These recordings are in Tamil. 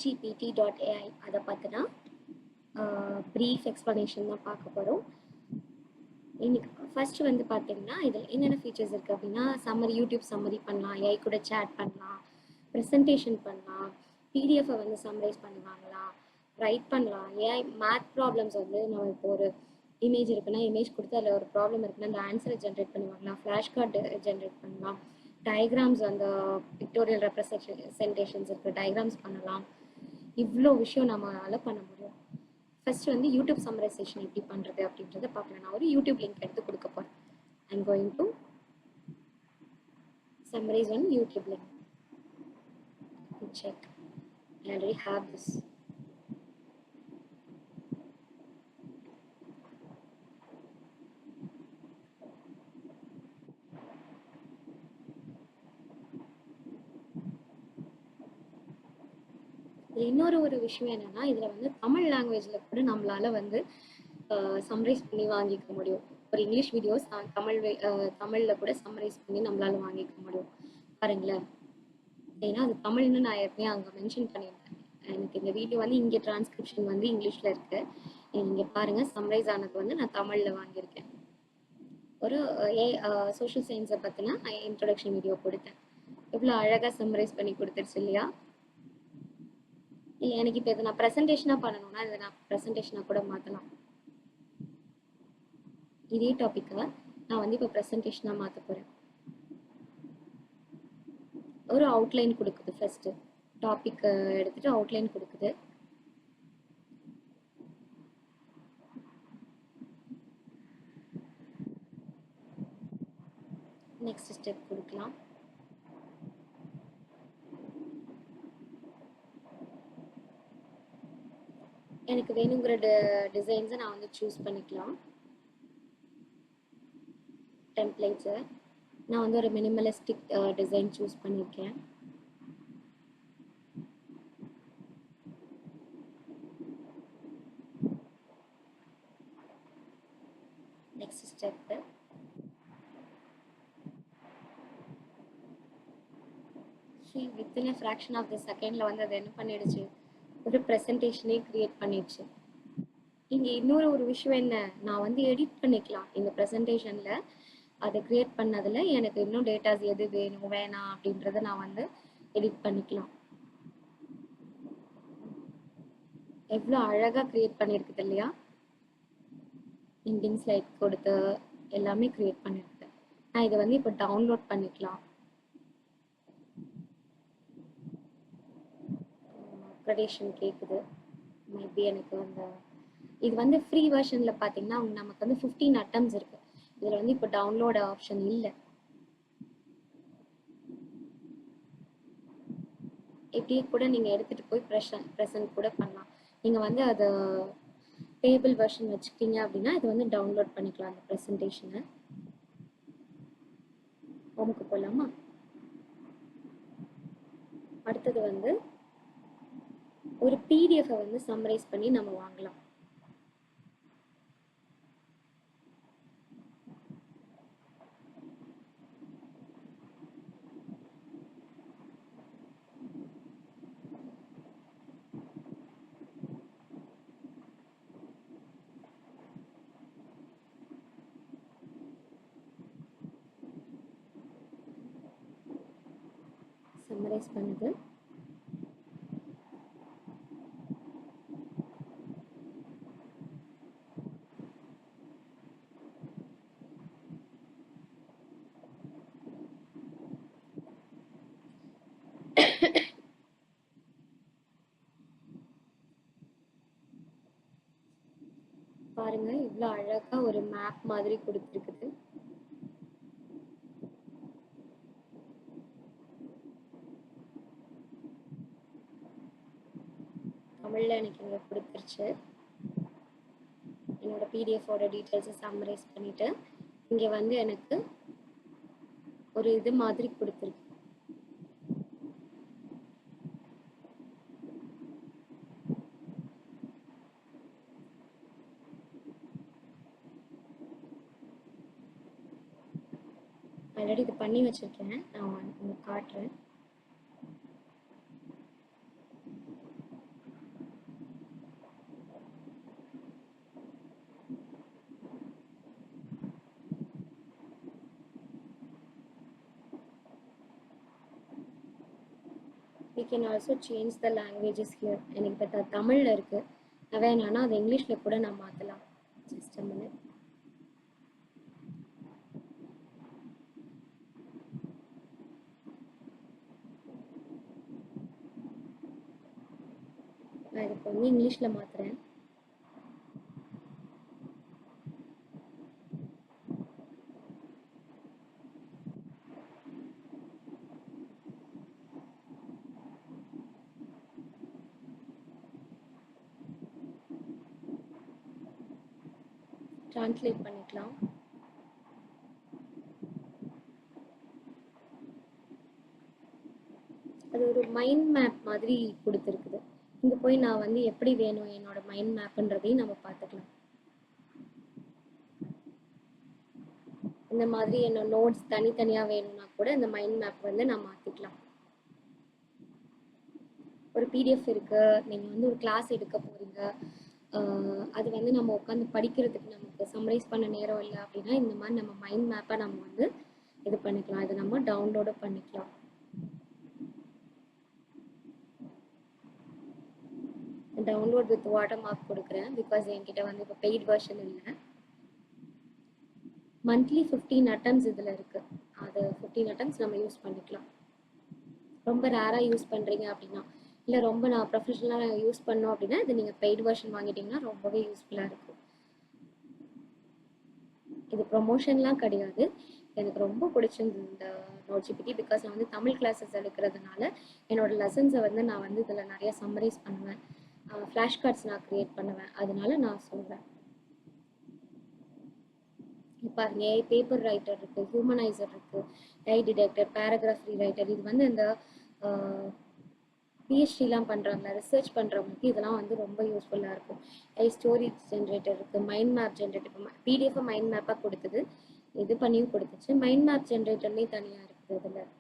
chatgpt.ai அதை பார்த்தினா ப்ரீஃப் எக்ஸ்ப்ளனேஷன் தான் பார்க்க போகிறோம். இன்னைக்கு ஃபர்ஸ்ட் வந்து பார்த்தீங்கன்னா இதில் என்னென்ன ஃபீச்சர்ஸ் இருக்குது அப்படின்னா யூடியூப் சம்மரி பண்ணலாம், ஏஐ கூட சேட் பண்ணலாம், ப்ரெசன்டேஷன் பண்ணலாம், பிடிஎஃபை வந்து சம்மரைஸ் பண்ணுவாங்களா, ரைட் பண்ணலாம், ஏஐ மேத் ப்ராப்ளம்ஸ் வந்து நம்ம இப்போ ஒரு இமேஜ் இருக்குன்னா இமேஜ் கொடுத்து அதில் ஒரு ப்ராப்ளம் இருக்குன்னா அந்த ஆன்சரை ஜென்ரேட் பண்ணுவாங்களா, ஃப்ளாஷ் கார்டு ஜென்ரேட் பண்ணலாம், டயக்ராம்ஸ் அந்த பிக்டோரியல் ரெப்ரசன்டேஷன்ஸ் இருக்குது டயக்ராம்ஸ் பண்ணலாம். இவ்வளோ விஷயம் நம்மளால் பண்ண முடியும். ஃபர்ஸ்ட் வந்து யூடியூப் சம்மரைசேஷன் எப்படி பண்ணுறது அப்படின்றத பார்க்கலாம். நான் ஒரு யூடியூப் லிங்க் எடுத்து கொடுக்க போகிறேன். I'm going to summarize on YouTube link. Check. I already have this. இன்னொரு விஷயம் என்னன்னா இதுல வந்து தமிழ் லாங்குவேஜ்ல கூட நம்மளால வந்து சம்மரைஸ் பண்ணி வாங்கிக்க முடியும். ஒரு இங்கிலீஷ் வீடியோஸ் தமிழ்ல கூட சம்மரைஸ் பண்ணி நம்மளால வாங்கிக்க முடியும். பாருங்களேன், ஏன்னா அது தமிழ்னு நான் ஏற்கனவே அங்கே மென்ஷன் பண்ணியிருக்கேன். எனக்கு இந்த வீடியோ வந்து இங்கே டிரான்ஸ்கிரிப்ஷன் வந்து இங்கிலீஷ்ல இருக்கு. நீங்க பாருங்க, சம்மரைஸ் ஆனது வந்து நான் தமிழ்ல வாங்கியிருக்கேன். ஒரு சோஷியல் சயின்ஸை பற்றின இன்ட்ரொடக்ஷன் வீடியோ கொடுத்தேன். எவ்வளோ அழகாக சம்மரைஸ் பண்ணி கொடுத்துருச்சு இல்லையா? இல்லை, எனக்கு இப்போ இதை நான் ப்ரெசன்டேஷனாக பண்ணணும்னா இதை நான் ப்ரெசன்டேஷனாக கூட மாற்றலாம். இதே டாப்பிக்கை நான் வந்து இப்போ ப்ரெசன்டேஷனாக மாற்ற போகிறேன். ஒரு அவுட்லைன் கொடுக்குது. ஃபர்ஸ்ட் டாபிக் எடுத்துட்டு அவுட்லைன் கொடுக்குது. நெக்ஸ்ட் ஸ்டெப் கொடுக்கலாம். எனக்கு வேணுங்கிற டிசைன்ஸை நான் வந்து சூஸ் பண்ணிக்கலாம். டெம்ப்ளேட்ஸை நான் வந்து ஒரு மினிமலிஸ்டிக் டிசைன் சூஸ் பண்ணியிருக்கேன். Next step within a fraction of the secondல வந்து அது என்ன பண்ணிடுச்சு, ஒரு ப்ரெசன்டேஷனே கிரியேட் பண்ணிடுச்சு. இங்கே இன்னொரு விஷயம் என்ன, நான் வந்து எடிட் பண்ணிக்கலாம் இந்த ப்ரெசன்டேஷனில். அதை கிரியேட் பண்ணதில் எனக்கு இன்னும் டேட்டாஸ் எது வேணும் வேணாம் அப்படின்றத நான் வந்து எடிட் பண்ணிக்கலாம். எவ்வளோ அழகாக கிரியேட் பண்ணியிருக்குது இல்லையா? இண்டிங் ஸ்லைட் கொடுத்து எல்லாமே கிரியேட் பண்ணியிருக்கு. நான் இதை வந்து இப்போ டவுன்லோட் பண்ணிக்கலாம். ப்ரொடேஷன் கேட்குது. மேபி எனக்கு அந்த இது வந்து ஃப்ரீ வெர்ஷனில் பார்த்தீங்கன்னா நமக்கு வந்து 15 அட்டம்ஸ் இருக்கு. இதில் வந்து இப்போ டவுன்லோட் ஆப்ஷன் இல்லை. இப்படியே கூட நீங்கள் எடுத்துகிட்டு போய் ப்ரெசன்ட் கூட பண்ணலாம். நீங்கள் வந்து அதை டேபிள் வெர்ஷன் வச்சுக்கிட்டீங்க அப்படின்னா இது வந்து டவுன்லோட் பண்ணிக்கலாம் அந்த ப்ரெசன்டேஷனை. ஹோமுக்கு போகலாமா? அடுத்தது வந்து ஒரு பிடிஎஃபை வந்து சம்மரைஸ் பண்ணி நம்ம வாங்கலாம். சம்மரைஸ் பண்ணுது. பாருங்க, இவ்வளோ அழகா ஒரு மேப் மாதிரி கொடுத்துருக்குது. தமிழ்ல எனக்கு இங்கே கொடுத்துருச்சு. என்னோட பிடிஎஃபோட டீட்டெயில்ஸை சம்மரைஸ் பண்ணிட்டு இங்கே வந்து எனக்கு ஒரு இது மாதிரி கொடுத்துருக்கு. ஆல்ரெடி இது பண்ணி வச்சிருக்கேன், நான் உங்களுக்கு காட்டுறேன். we can also change the languages here. எனக்கு இப்போ தமிழில் இருக்குது, நான் வேணான்னா அது இங்கிலீஷில் கூட நான் மாற்றலாம். Just a minute. நான் இதுக்கு வந்து இங்கிலீஷில் மாற்றுறேன். ட்ரான்ஸ்லேட் பண்ணிக்கலாம். அது ஒரு மைண்ட் மேப் மாதிரி கொடுத்துருக்குது. இங்கே போய் நான் வந்து எப்படி வேணும் என்னோட மைண்ட் மேப்புன்றதையும் நம்ம பார்த்துக்கலாம். இந்த மாதிரி என்னோட நோட்ஸ் தனித்தனியாக வேணும்னா கூட இந்த மைண்ட் மேப் வந்து நான் மாற்றிக்கலாம். ஒரு பிடிஎஃப் இருக்கு, நீங்கள் வந்து ஒரு கிளாஸ் எடுக்க போறீங்க, அது வந்து நம்ம உட்காந்து படிக்கிறதுக்கு நமக்கு சம்மரைஸ் பண்ண நேரம் இல்லை அப்படின்னா இந்த மாதிரி நம்ம மைண்ட் மேப்பை நம்ம வந்து இது பண்ணிக்கலாம். இதை நம்ம டவுன்லோடு பண்ணிக்கலாம். டவுன்லோட் வித் வாட்டர் மார்க் கொடுக்குறேன், பிகாஸ் என்கிட்ட வந்து இப்போ பெய்ட் வெர்ஷன் இல்லை. மந்த்லி 15 அட்டம்ஸ் இதில் இருக்குது. அது 15 அட்டம்ஸ் நம்ம யூஸ் பண்ணிக்கலாம். ரொம்ப ரேராக யூஸ் பண்ணுறீங்க அப்படின்னா, இல்லை ரொம்ப நான் ப்ரொஃபஷனலாக யூஸ் பண்ணோம் அப்படின்னா இது நீங்கள் பெய்ட் வெர்ஷன் வாங்கிட்டீங்கன்னா ரொம்பவே யூஸ்ஃபுல்லாக இருக்கும். இது ப்ரொமோஷன்லாம் கிடையாது, எனக்கு ரொம்ப பிடிச்சிருந்தது இந்த நோட்ஜிபிடி. பிகாஸ் நான் வந்து தமிழ் கிளாஸஸ் எடுக்கிறதுனால என்னோட லெசன்ஸை வந்து நான் வந்து இதில் நிறைய சம்மரைஸ் பண்ணுவேன், ஃப்ளாஷ் கார்ட்ஸ் நான் க்ரியேட் பண்ணுவேன், அதனால நான் சொல்கிறேன். பாருங்க, பேப்பர் ரைட்டர் இருக்குது, ஹியூமனைசர் இருக்குது, டை டிடெக்டர், பேராகிராஃப் ரீரைட்டர். இது வந்து இந்த பிஹெச்டிலாம் பண்ணுறாங்களா, ரிசர்ச் பண்ணுறவங்களுக்கு இதெல்லாம் வந்து ரொம்ப யூஸ்ஃபுல்லாக இருக்கும். ஸ்டோரேஜ் ஜென்ரேட்டர் இருக்குது, mind map generator. PDF mind மேப்பாக கொடுத்தது, இது பண்ணியும் கொடுத்துச்சு. மைண்ட் மேப் ஜென்ரேட்டர்லேயும் தனியாக இருக்குது இதில்.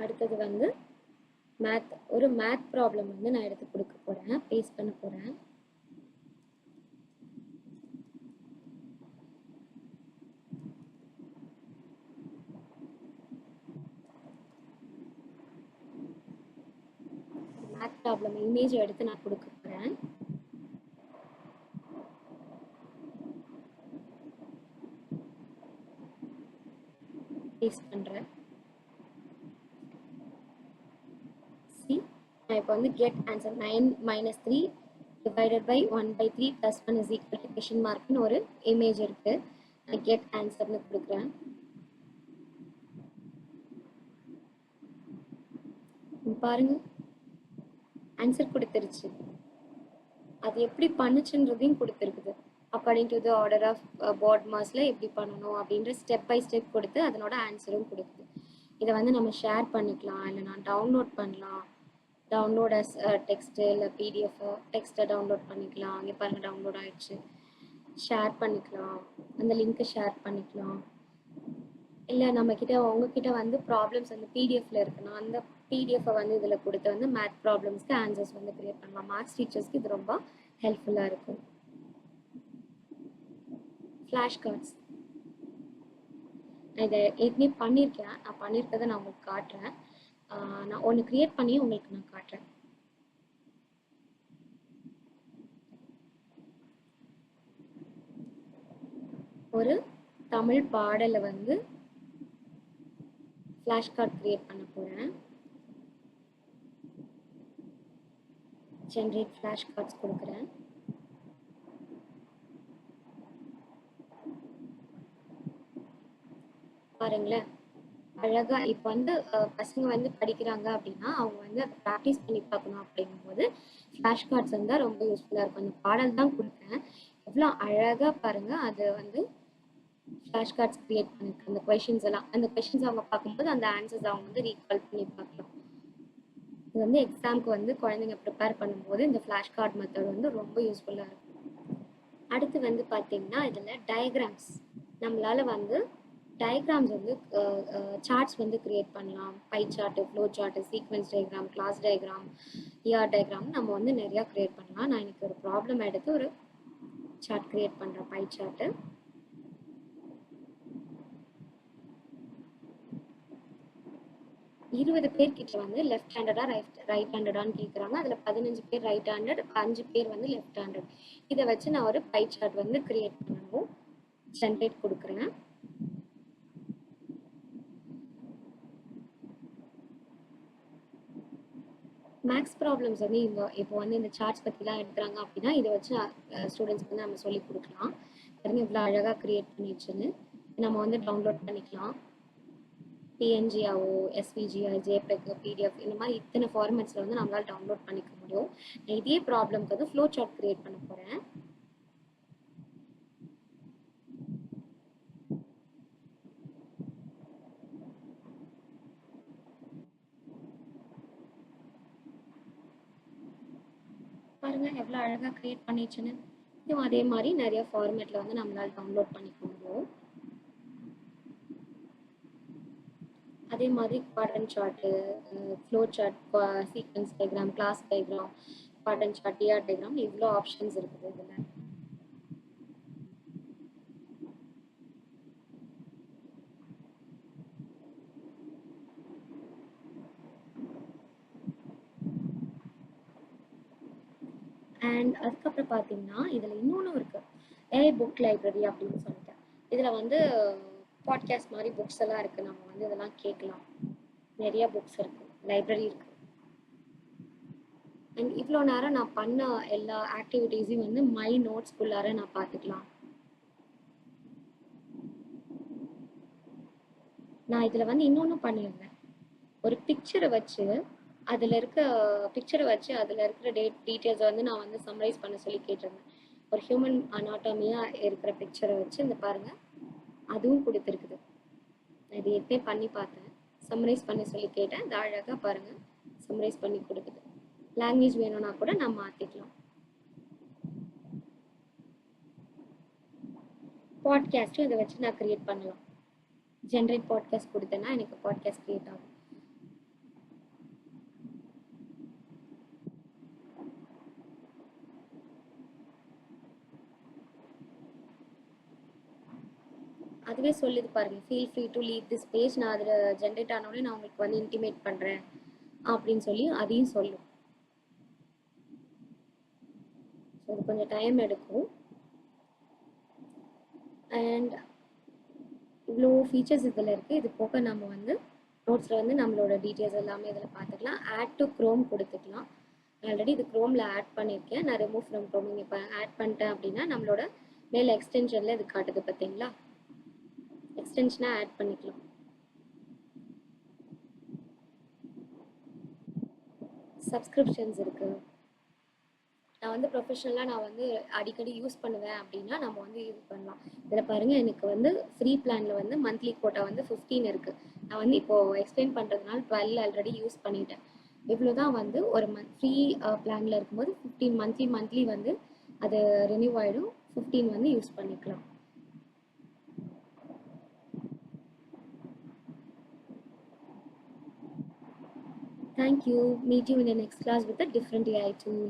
அடுத்தது வந்து மேத். ஒரு மேத் ப்ராப்ளம் வந்து நான் எடுத்து கொடுக்க போகிறேன், பேஸ்ட் பண்ண போகிறேன். மேத் ப்ராப்ளம் இமேஜ் எடுத்து நான் கொடுக்க போகிறேன். பேஸ்ட் பண்ணுறேன். நான் இப்போ வந்து get answer 9 - 3 divided by 1/3 + 1 is equal to question markனு ஒரு இமேஜ் இருக்கு. நான் கெட் ஆன்சர்னு கொடுக்குறேன். பாருங்க, ஆன்சர் கொடுத்துருச்சு. அது எப்படி பண்ணுச்சுன்றதையும் கொடுத்துருக்குது. According to the order of போர்ட் மாஸில் எப்படி பண்ணணும் அப்படின்ற ஸ்டெப் பை ஸ்டெப் கொடுத்து அதனோட ஆன்சரும் கொடுக்குது. இதை வந்து நம்ம ஷேர் பண்ணிக்கலாம், இல்லை நான் டவுன்லோட் பண்ணலாம். டவுன்லோட் அஸ் டெக்ஸ்ட்டு இல்லை பிடிஎஃப் டெக்ஸ்ட்டை டவுன்லோட் பண்ணிக்கலாம். அங்கே பாருங்கள் டவுன்லோட் ஆகிடுச்சு. ஷேர் பண்ணிக்கலாம், அந்த லிங்க்கை ஷேர் பண்ணிக்கலாம். இல்லை நம்மக்கிட்ட உங்ககிட்ட வந்து ப்ராப்ளம்ஸ் வந்து பிடிஎஃப்ல இருக்குன்னா அந்த பிடிஎஃப்பை வந்து இதில் கொடுத்து வந்து மேத் ப்ராப்ளம்ஸ்க்கு ஆன்சர்ஸ் வந்து க்ரியேட் பண்ணலாம். மேத்ஸ் டீச்சர்ஸ்க்கு இது ரொம்ப ஹெல்ப்ஃபுல்லாக இருக்கும். ஃப்ளாஷ் கார்ட்ஸ் நான் இதை ஏற்கனவே பண்ணியிருக்கேன். நான் பண்ணியிருக்கதை நான் உங்களுக்கு காட்டுறேன். நான் ஒன்று க்ரியேட் பண்ணி உங்களுக்கு நான் காட்டுறேன். ஒரு தமிழ் பாடலை வந்து ஃப்ளாஷ் கார்ட் க்ரியேட் பண்ண போகிறேன். ஜென்ரேட் ஃப்ளாஷ் கார்ட்ஸ் கொடுக்குறேன். பாருங்களேன், அழகா இப்போ வந்து பசங்க வந்து படிக்கிறாங்க அப்படின்னா அவங்க வந்து அதை ப்ராக்டிஸ் பண்ணி பார்க்கணும். அப்படிங்கும்போது ஃப்ளாஷ் கார்ட்ஸ் வந்து ரொம்ப யூஸ்ஃபுல்லாக இருக்கும். அந்த பாடல் தான் கொடுத்தேன், எவ்வளோ அழகாக பாருங்கள். அது வந்து ஃப்ளாஷ் கார்ட்ஸ் க்ரியேட் பண்ணிருக்கு. அந்த கொஷின்ஸ் எல்லாம், அந்த கொஷின்ஸ் அவங்க பார்க்கும்போது அந்த ஆன்சர்ஸ் அவங்க வந்து ரீகால் பண்ணி பார்க்கலாம். இது வந்து எக்ஸாமுக்கு வந்து குழந்தைங்க ப்ரிப்பேர் பண்ணும்போது இந்த ஃப்ளாஷ் கார்ட் மெத்தட் வந்து ரொம்ப யூஸ்ஃபுல்லாக இருக்கும். அடுத்து வந்து பார்த்தீங்கன்னா இதில் டயக்ராம்ஸ், நம்மளால் வந்து டயக்ராம்ஸ் வந்து சார்ட்ஸ் வந்து க்ரியேட் பண்ணலாம். Pie chart, flow chart, sequence diagram, class diagram, ER diagram நம்ம வந்து நிறையா க்ரியேட் பண்ணலாம். நான் இன்னைக்கு ஒரு ப்ராப்ளம் எடுத்து ஒரு சார்ட் க்ரியேட் பண்ணுறேன், பை சார்ட்டு. 20 பேர் கிட்ட வந்து லெஃப்ட் ஹேண்டடா ரைட் ஹேண்டடான்னு கேட்குறாங்க. அதில் 15 பேர் ரைட் ஹேண்டட், 5 பேர் வந்து லெஃப்ட் ஹேண்டட். இதை வச்சு நான் ஒரு பை சார்ட் வந்து கிரியேட் பண்ணணும். ஜென்ரேட் கொடுக்குறேன். மேக்ஸ் ப்ராப்ளம்ஸ் வந்து இப்போ வந்து இந்த சார்ட்ஸ் பற்றிலாம் எடுக்கிறாங்க அப்படின்னா இதை வச்சு ஸ்டூடெண்ட்ஸ்க்கு வந்து நம்ம சொல்லி கொடுக்கலாம். பாருங்க இவ்வளோ அழகாக கிரியேட் பண்ணிடுச்சுன்னு. நம்ம வந்து டவுன்லோட் பண்ணிக்கலாம். பிஎன்ஜியாவோ, எஸ்விஜிஆ, ஜேபெக், பிடிஎஃப் இந்த மாதிரி இத்தனை ஃபார்மேட்ஸில் வந்து நம்மளால் டவுன்லோட் பண்ணிக்க முடியும். நான் இதே ப்ராப்ளம்க்கு வந்து ஃப்ளோ சார்ட் கிரியேட் பண்ண போகிறேன். பாருங்க எவ்வளோ அழகாக கிரியேட் பண்ணிடுச்சுன்னு. இதுவும் அதே மாதிரி நிறைய ஃபார்மேட்டில் வந்து நம்மளால் டவுன்லோட் பண்ணிக்க முடியும். அதே மாதிரி quadrant chart, flow chart, sequence diagram, class diagram, quadrant chart, DR diagram, இவ்வளோ ஆப்ஷன்ஸ் இருக்குது இதில். அண்ட் அதுக்கப்புறம் பார்த்தீங்கன்னா இதில் இன்னொன்று இருக்குது, ஏஐ புக் லைப்ரரி அப்படின்னு சொல்லிட்டு. இதில் வந்து பாட்காஸ்ட் மாதிரி புக்ஸ் எல்லாம் இருக்குது. நம்ம வந்து இதெல்லாம் கேட்கலாம். நிறைய புக்ஸ் இருக்குது, லைப்ரரி இருக்குது. அண்ட் இவ்வளோ நேரம் நான் பண்ண எல்லா ஆக்டிவிட்டீஸையும் வந்து மை நோட்ஸ்குள்ளார நான் பார்த்துக்கலாம். நான் இதில் வந்து இன்னொன்று பண்ணியிருந்தேன். ஒரு பிக்சரை வச்சு அதில் இருக்கிற டீட்டெயில்ஸை வந்து நான் வந்து சம்மரைஸ் பண்ண சொல்லி கேட்டிருந்தேன். ஒரு ஹியூமன் அனாட்டமியாக இருக்கிற பிக்சரை வச்சு இந்த பாருங்கள் அதுவும் கொடுத்துருக்குது. நான் இது எப்பயே பண்ணி பார்த்தேன். சம்மரைஸ் பண்ணி சொல்லி கேட்டேன். அது அழகாக பாருங்கள் சம்மரைஸ் பண்ணி கொடுக்குது. லாங்குவேஜ் வேணும்னா கூட நான் மாற்றிக்கலாம். பாட்காஸ்ட்டும் இதை வச்சு நான் கிரியேட் பண்ணலாம். ஜென்ரேட் பாட்காஸ்ட் கொடுத்தேன்னா எனக்கு பாட்காஸ்ட் கிரியேட் ஆகும். அதுவே சொல்லுது பாருங்க, feel free to leave this page. நான் அதில் ஜென்ரேட் ஆனோடனே நான் உங்களுக்கு வந்து இன்டிமேட் பண்ணுறேன் அப்படின்னு சொல்லி அதையும் சொல்லும். ஸோ அது கொஞ்சம் டைம் எடுக்கும். அண்ட் இவ்வளோ ஃபீச்சர்ஸ் இதில் இருக்குது. இது போக நம்ம வந்து நோட்ஸில் வந்து நம்மளோட டீட்டெயில்ஸ் எல்லாமே இதில் பார்த்துக்கலாம். ஆட் டு க்ரோம் கொடுத்துக்கலாம். ஆல்ரெடி இது க்ரோமில் ஆட் பண்ணியிருக்கேன். நான் ரிமூவ் ஃப்ரம் க்ரோம் இப்போ ஆட் பண்ணிட்டேன் அப்படின்னா நம்மளோட மேலே எக்ஸ்டென்ஷனில் இது காட்டுது பார்த்தீங்களா. எக்ஸ்டென்ஷனாக ஆட் பண்ணிக்கலாம். சப்ஸ்கிரிப்ஷன்ஸ் இருக்குது. நான் வந்து ப்ரொஃபஷனலாக நான் வந்து அடிக்கடி யூஸ் பண்ணுவேன் அப்படின்னா நம்ம வந்து இது பண்ணலாம். இதில் பாருங்கள் எனக்கு வந்து ஃப்ரீ பிளானில் வந்து மந்த்லி கோட்டா வந்து 15 இருக்குது. நான் வந்து இப்போது எக்ஸ்பிளைன் பண்ணுறதுனால 12 ஆல்ரெடி யூஸ் பண்ணிட்டேன். இவ்வளோ தான் வந்து ஒரு ஃப்ரீ பிளானில் இருக்கும்போது 15 மந்த்லி வந்து அது ரினியூவ் ஆகிடும். 15 வந்து யூஸ் பண்ணிக்கலாம். Thank you. Meet you in the next class with a different AI tool.